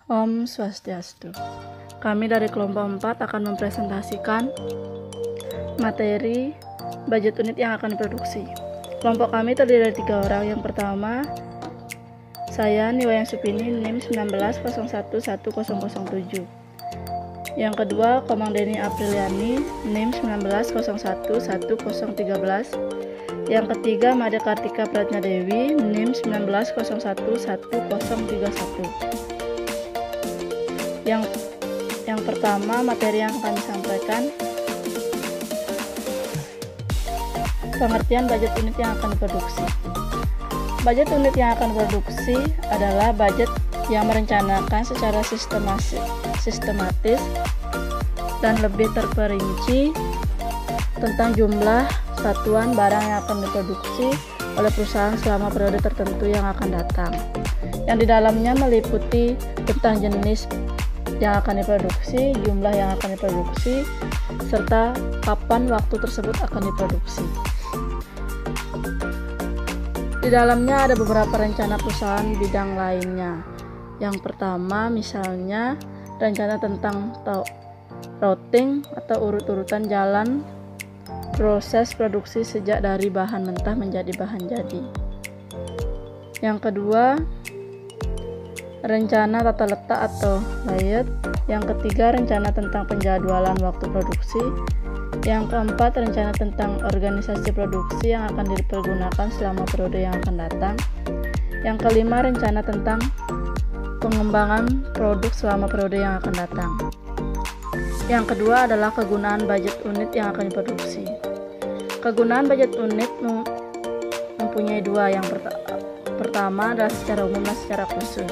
Om Swastiastu. Kami dari kelompok 4 akan mempresentasikan materi budget unit yang akan diproduksi. Kelompok kami terdiri dari 3 orang. Yang pertama, saya Niwayang Supini, NIM 19011007. Yang kedua, Komang Deni Apriliani, NIM 19011013. Yang ketiga, Made Kartika Pratnya Dewi, NIM 19011031. Yang pertama, materi yang kami sampaikan, pengertian budget unit yang akan diproduksi. Budget unit yang akan diproduksi adalah budget yang merencanakan secara sistematis dan lebih terperinci tentang jumlah satuan barang yang akan diproduksi oleh perusahaan selama periode tertentu yang akan datang, yang di dalamnya meliputi tentang jenis yang akan diproduksi, jumlah yang akan diproduksi, serta kapan waktu tersebut akan diproduksi. Di dalamnya ada beberapa rencana perusahaan bidang lainnya. Yang pertama, misalnya rencana tentang routing atau urut-urutan jalan proses produksi sejak dari bahan mentah menjadi bahan jadi. Yang kedua, rencana tata letak atau layout. Yang ketiga, rencana tentang penjadwalan waktu produksi. Yang keempat, rencana tentang organisasi produksi yang akan dipergunakan selama periode yang akan datang. Yang kelima, rencana tentang pengembangan produk selama periode yang akan datang. Yang kedua adalah kegunaan budget unit yang akan diproduksi. Kegunaan budget unit mempunyai 2. Yang pertama adalah secara umum dan secara khusus.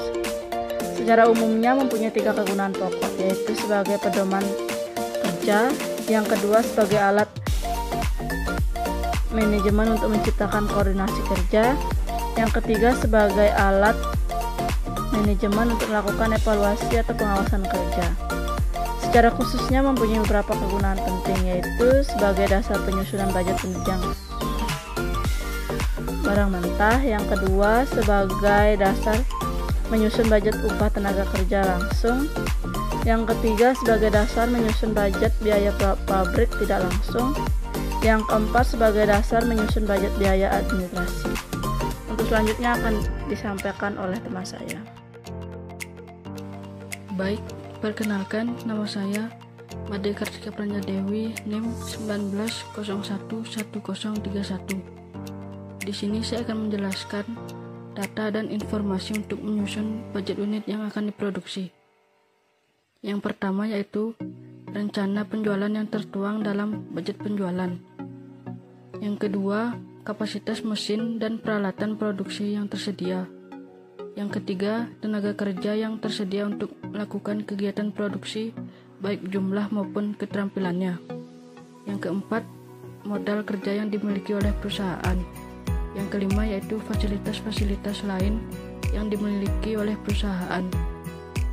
Secara umumnya mempunyai 3 kegunaan pokok, yaitu sebagai pedoman kerja, yang kedua sebagai alat manajemen untuk menciptakan koordinasi kerja, yang ketiga sebagai alat manajemen untuk melakukan evaluasi atau pengawasan kerja. Secara khususnya mempunyai beberapa kegunaan penting, yaitu sebagai dasar penyusunan budget penunjang barang mentah, yang kedua sebagai dasar menyusun budget upah tenaga kerja langsung, yang ketiga sebagai dasar menyusun budget biaya pabrik tidak langsung, yang keempat sebagai dasar menyusun budget biaya administrasi. Untuk selanjutnya akan disampaikan oleh teman saya. Baik, perkenalkan, nama saya Made Kartika Pratnya Dewi, NIM 19011031. Di sini saya akan menjelaskan data dan informasi untuk menyusun budget unit yang akan diproduksi. Yang pertama yaitu rencana penjualan yang tertuang dalam budget penjualan. Yang kedua, kapasitas mesin dan peralatan produksi yang tersedia. Yang ketiga, tenaga kerja yang tersedia untuk melakukan kegiatan produksi, baik jumlah maupun keterampilannya. Yang keempat, modal kerja yang dimiliki oleh perusahaan. Yang kelima yaitu fasilitas-fasilitas lain yang dimiliki oleh perusahaan.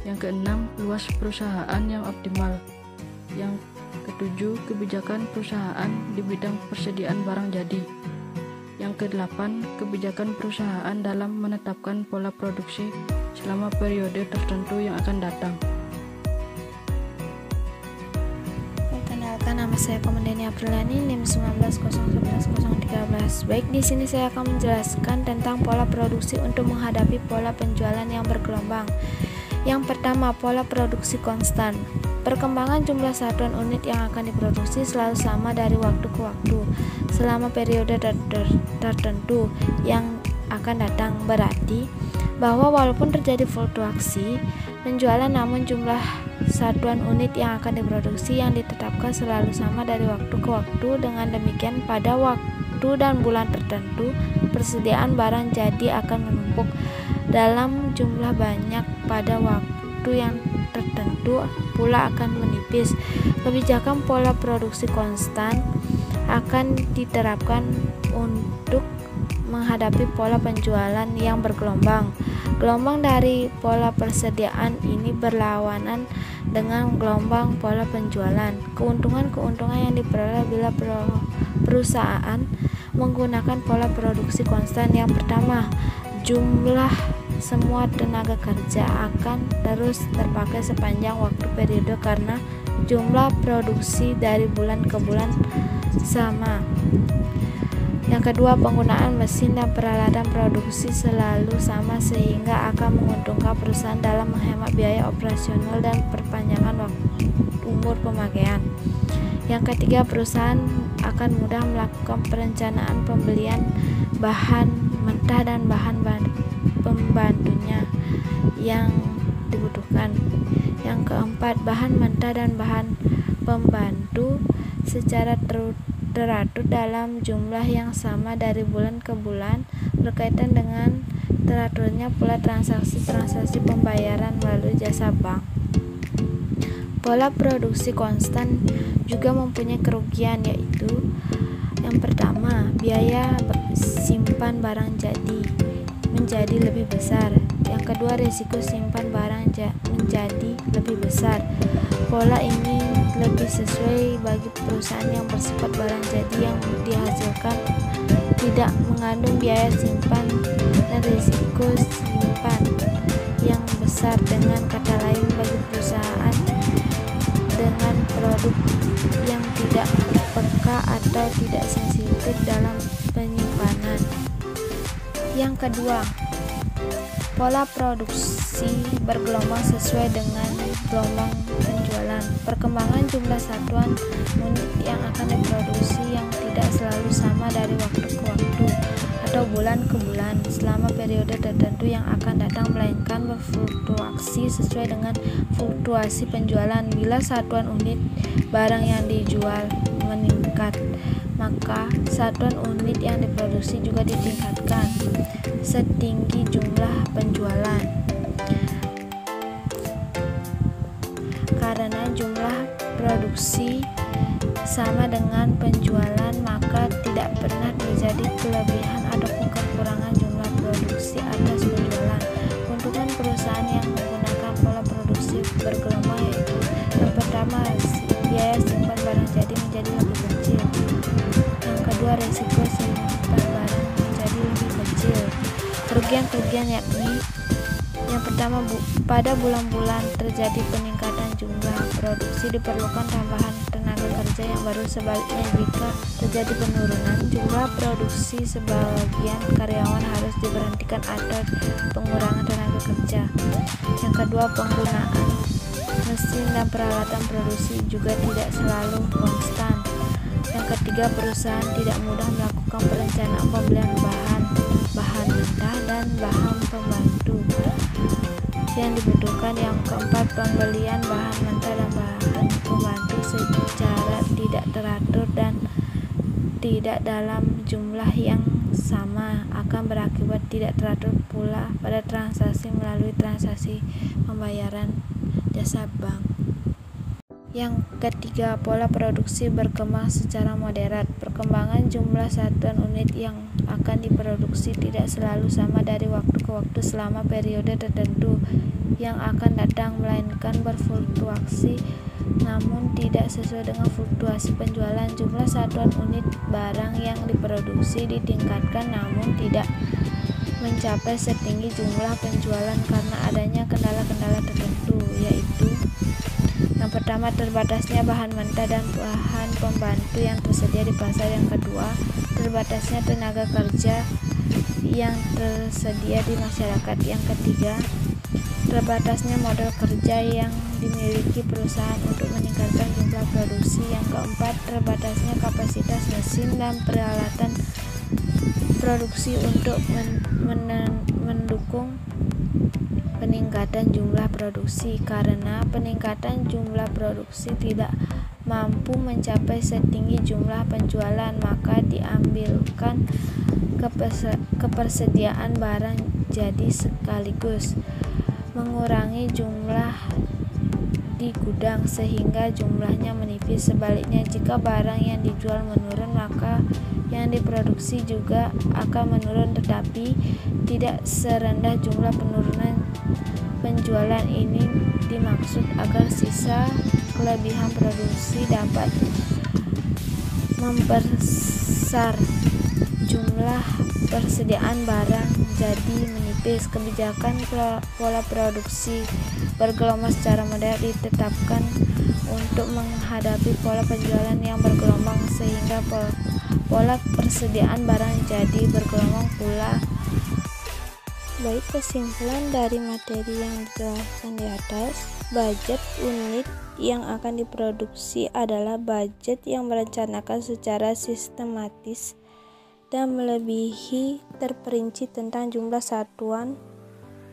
Yang keenam, luas perusahaan yang optimal. Yang ketujuh, kebijakan perusahaan di bidang persediaan barang jadi. Yang kedelapan, kebijakan perusahaan dalam menetapkan pola produksi selama periode tertentu yang akan datang. Perkenalkan, nama saya Komang Deni Apriliani, NIM 19011013. Baik, di sini saya akan menjelaskan tentang pola produksi untuk menghadapi pola penjualan yang bergelombang. Yang pertama, pola produksi konstan. Perkembangan jumlah satuan unit yang akan diproduksi selalu sama dari waktu ke waktu selama periode tertentu yang akan datang. Berarti bahwa walaupun terjadi fluktuasi penjualan, namun jumlah satuan unit yang akan diproduksi yang ditetapkan selalu sama dari waktu ke waktu. Dengan demikian, pada waktu dan bulan tertentu persediaan barang jadi akan menumpuk dalam jumlah banyak, pada waktu yang tertentu pula akan menipis. Kebijakan pola produksi konstan akan diterapkan untuk menghadapi pola penjualan yang bergelombang. Gelombang dari pola persediaan ini berlawanan dengan gelombang pola penjualan. Keuntungan-keuntungan yang diperoleh bila perusahaan menggunakan pola produksi konstan. Yang pertama, jumlah semua tenaga kerja akan terus terpakai sepanjang waktu periode karena jumlah produksi dari bulan ke bulan sama. Yang kedua, penggunaan mesin dan peralatan produksi selalu sama sehingga akan menguntungkan perusahaan dalam menghemat biaya operasional dan perpanjangan umur pemakaian. Yang ketiga, perusahaan akan mudah melakukan perencanaan pembelian bahan mentah dan bahan pembantunya yang dibutuhkan. Yang keempat, bahan mentah dan bahan pembantu secara teratur dalam jumlah yang sama dari bulan ke bulan. Berkaitan dengan teraturnya pula transaksi pembayaran melalui jasa bank. Pola produksi konstan juga mempunyai kerugian, yaitu yang pertama, biaya simpan barang menjadi lebih besar. Yang kedua, risiko simpan barang menjadi lebih besar. Pola ini lebih sesuai bagi perusahaan yang bersifat barang jadi yang dihasilkan tidak mengandung biaya simpan dan risiko simpan yang besar. Dengan kata lain, bagi perusahaan dengan produk yang tidak peka atau tidak sensitif dalam penyimpanan. Yang kedua, pola produksi bergelombang sesuai dengan gelombang penjualan. Perkembangan jumlah satuan unit yang akan diproduksi yang tidak selalu sama dari waktu ke waktu atau bulan ke bulan selama periode tertentu yang akan datang, melainkan berfluktuasi sesuai dengan fluktuasi penjualan. Bila satuan unit barang yang dijual meningkat, maka satuan unit yang diproduksi juga ditingkatkan setinggi jumlah penjualan. Karena jumlah produksi sama dengan penjualan, maka tidak pernah terjadi kelebihan ataupun kekurangan jumlah produksi atas penjualan. Keuntungan perusahaan yang menggunakan pola produksi bergelombang yaitu yang pertama, biaya simpan barang jadi menjadi lebih kecil. Yang kedua, risiko simpan barang menjadi lebih kecil. Kerugian yakni yang pertama, pada bulan-bulan terjadi peningkatan jumlah produksi diperlukan tambahan tenaga kerja yang baru. Sebaliknya, jika terjadi penurunan jumlah produksi, sebagian karyawan harus diberhentikan atau pengurangan tenaga kerja. Yang kedua, penggunaan mesin dan peralatan produksi juga tidak selalu konstan. Yang ketiga, perusahaan tidak mudah melakukan perencanaan pembelian bahan mentah dan bahan pembantu yang dibutuhkan. Yang keempat, pembelian bahan mentah dan bahan pembantu secara tidak teratur dan tidak dalam jumlah yang sama akan berakibat tidak teratur pula pada transaksi melalui transaksi pembayaran jasa bank. Yang ketiga, pola produksi berkembang secara moderat. Perkembangan jumlah satuan unit yang akan diproduksi tidak selalu sama dari waktu ke waktu selama periode tertentu yang akan datang, melainkan berfluktuasi namun tidak sesuai dengan fluktuasi penjualan. Jumlah satuan unit barang yang diproduksi ditingkatkan namun tidak mencapai setinggi jumlah penjualan karena adanya kendala-kendala tertentu, yaitu yang pertama, terbatasnya bahan mentah dan bahan pembantu yang tersedia di pasar. Yang kedua, terbatasnya tenaga kerja yang tersedia di masyarakat. Yang ketiga, terbatasnya modal kerja yang dimiliki perusahaan untuk meningkatkan jumlah produksi. Yang keempat, terbatasnya kapasitas mesin dan peralatan produksi untuk mendukung peningkatan jumlah produksi. Karena peningkatan jumlah produksi tidak mampu mencapai setinggi jumlah penjualan, maka diambilkan kepersediaan barang jadi sekaligus mengurangi jumlah di gudang sehingga jumlahnya menipis. Sebaliknya, jika barang yang dijual menurun, maka yang diproduksi juga akan menurun, tetapi tidak serendah jumlah penurunan penjualan. Ini dimaksud agar sisa kelebihan produksi dapat memperbesar jumlah persediaan barang jadi menipis. Kebijakan pola produksi bergelombang secara modern ditetapkan untuk menghadapi pola penjualan yang bergelombang sehingga pola persediaan barang jadi bergelombang pula. Baik, kesimpulan dari materi yang dijelaskan di atas, budget unit yang akan diproduksi adalah budget yang merencanakan secara sistematis dan melebihi terperinci tentang jumlah satuan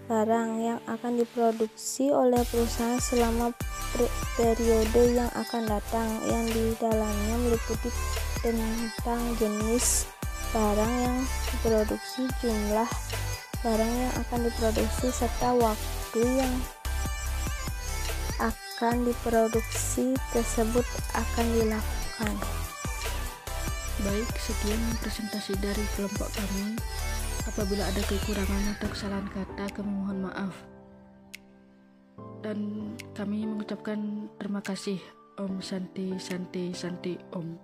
barang yang akan diproduksi oleh perusahaan selama periode yang akan datang, yang di dalamnya meliputi tentang jenis barang yang diproduksi, jumlah barang yang akan diproduksi, serta waktu yang akan diproduksi tersebut akan dilakukan. Baik, sekian presentasi dari kelompok kami. Apabila ada kekurangan atau kesalahan kata, kami mohon maaf. Dan kami mengucapkan terima kasih. Om Santi Santi Santi Om.